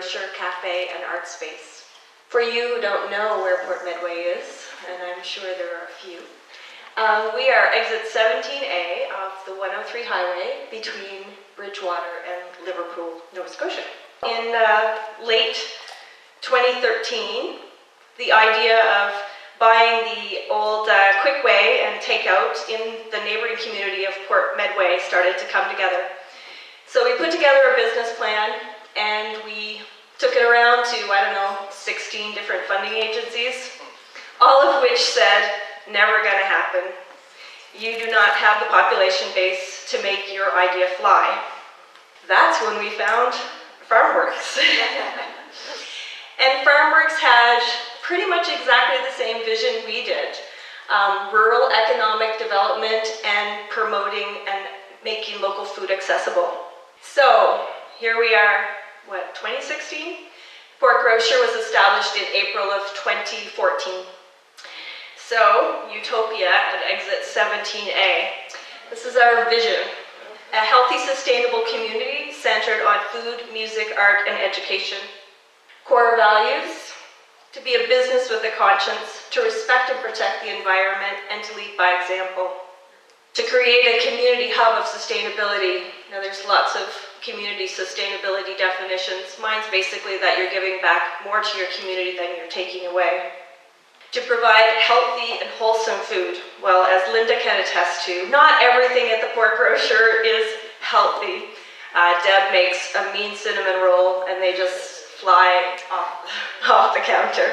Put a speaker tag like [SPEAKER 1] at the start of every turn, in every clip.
[SPEAKER 1] Grocer, cafe, and art space. For you who don't know where Port Medway is, and I'm sure there are a few, we are exit 17A off the 103 highway between Bridgewater and Liverpool, Nova Scotia. In late 2013, the idea of buying the old Quickway and takeout in the neighboring community of Port Medway started to come together. So we put together a business plan and we took it around to, 16 different funding agencies, all of which said, never gonna happen. You do not have the population base to make your idea fly. That's when we found FarmWorks. And FarmWorks had pretty much exactly the same vision we did. Rural economic development and promoting and making local food accessible. So here we are, 2016? Port Grocer was established in April of 2014. So, Utopia at exit 17A. This is our vision. A healthy, sustainable community centered on food, music, art, and education. Core values: to be a business with a conscience, to respect and protect the environment, and to lead by example. To create a community hub of sustainability. Now there's lots of community sustainability definitions. Mine's basically that you're giving back more to your community than you're taking away. To provide healthy and wholesome food. Well, as Linda can attest to, not everything at the Port Grocer is healthy. Deb makes a mean cinnamon roll and they just fly off the counter.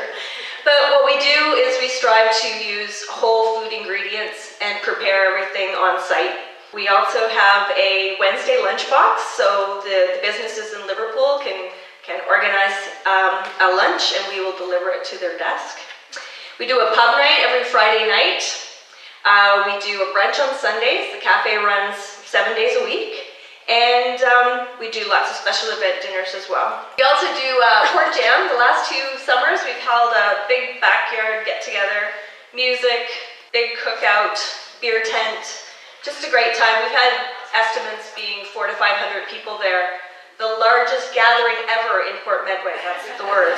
[SPEAKER 1] But what we do is we strive to use whole food ingredients and prepare everything on site. We also have a Wednesday lunchbox, so the businesses in Liverpool can organize a lunch and we will deliver it to their desk. We do a pub night every Friday night. We do a brunch on Sundays. The cafe runs 7 days a week. And we do lots of special event dinners as well. We also do Port Jam. The last 2 summers we've held a big backyard get-together, music, big cookout, beer tent, just a great time. We've had estimates being 400 to 500 people there. The largest gathering ever in Port Medway, that's the word.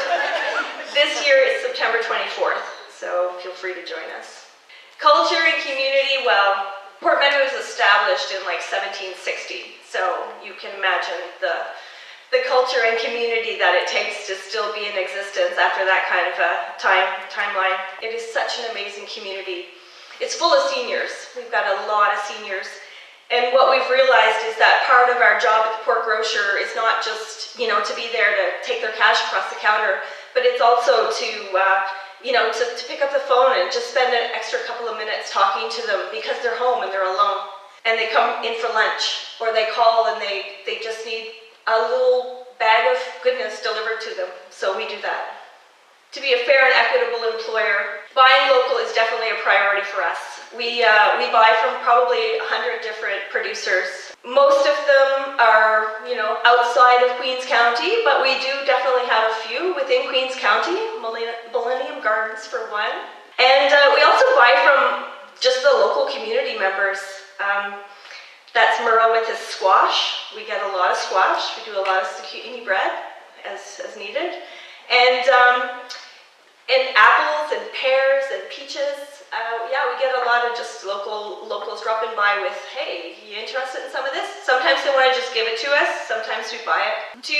[SPEAKER 1] This year is September 24th, so feel free to join us. Culture and community, well, Port Medway was established in 1760, so you can imagine the culture and community that it takes to still be in existence after that kind of a timeline. It is such an amazing community. It's full of seniors. We've got a lot of seniors. And what we've realized is that part of our job at the Port Grocer is not just, to be there to take their cash across the counter, but it's also to pick up the phone and just spend an extra couple of minutes talking to them because they're home and they're alone. And they come in for lunch, or they call and they just need a little bag of goodness delivered to them. So we do that. To be a fair and equitable employer, buying local is definitely a priority for us. We buy from probably 100 different producers. Most of them are, outside of Queens County, but we do definitely have a few within Queens County, Millennium Gardens for one. And we also buy from just the local community members. That's Murrow with his squash. We get a lot of squash. We do a lot of zucchini bread as needed. And apples and pears and peaches. We get a lot of just locals dropping by with, hey, you interested in some of this? Sometimes they want to just give it to us. Sometimes we buy it. To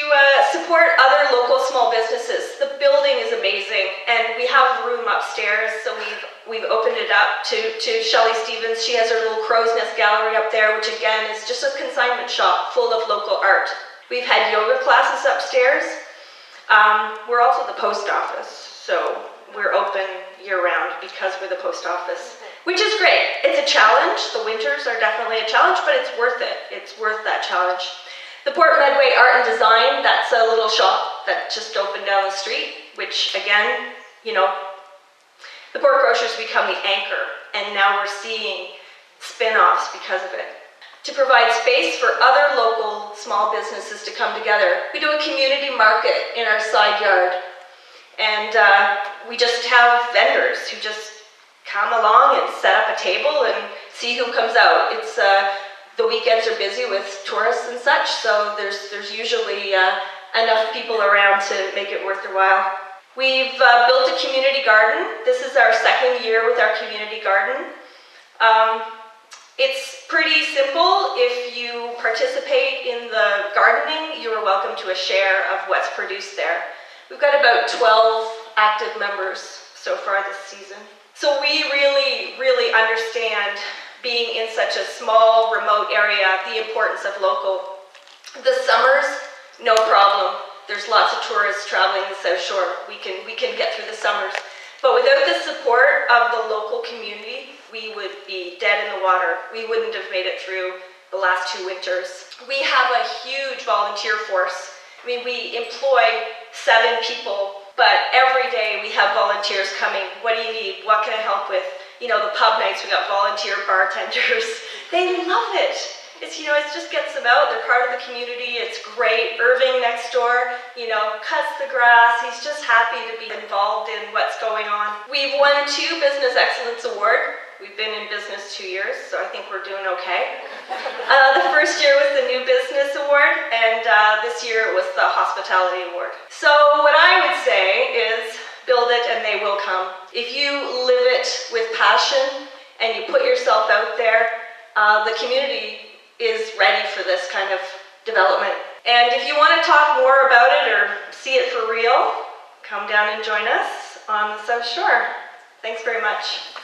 [SPEAKER 1] support other local small businesses. The building is amazing and we have room upstairs, so we've opened it up to Shelley Stevens. She has her little crow's nest gallery up there, which again is just a consignment shop full of local art. We've had yoga classes upstairs. We're also the post office, so we're open year-round because we're the post office, which is great. It's a challenge. The winters are definitely a challenge, but it's worth it. It's worth that challenge. The Port Medway Art and Design, that's a little shop that just opened down the street, which again, the Port Grocer's become the anchor, and now we're seeing spin-offs because of it. To provide space for other local small businesses to come together. We do a community market in our side yard. And we just have vendors who just come along and set up a table and see who comes out. The weekends are busy with tourists and such, so there's usually enough people around to make it worth their while. We've built a community garden. This is our second year with our community garden. It's pretty simple. If you participate in the gardening, you are welcome to a share of what's produced there. We've got about 12 active members so far this season. So we really understand, being in such a small, remote area, the importance of local. The summers, no problem. There's lots of tourists traveling the South Shore. We can get through the summers. But without the support of the local community, we would be dead in the water. We wouldn't have made it through the last 2 winters. We have a huge volunteer force. I mean, we employ 7 people, but every day we have volunteers coming. What do you need? What can I help with? You know, the pub nights, we got volunteer bartenders. They love it. It's, you know, it just gets them out. They're part of the community. It's great. Irving next door, you know, cuts the grass. He's just happy to be involved in what's going on. We've won 2 Business Excellence Award. We've been in business 2 years, so I think we're doing okay. The first year was the New Business Award, and this year it was the Hospitality Award. So what I would say is, build it and they will come. If you live it with passion and you put yourself out there, the community is ready for this kind of development. And if you want to talk more about it or see it for real, come down and join us on the South Shore. Thanks very much.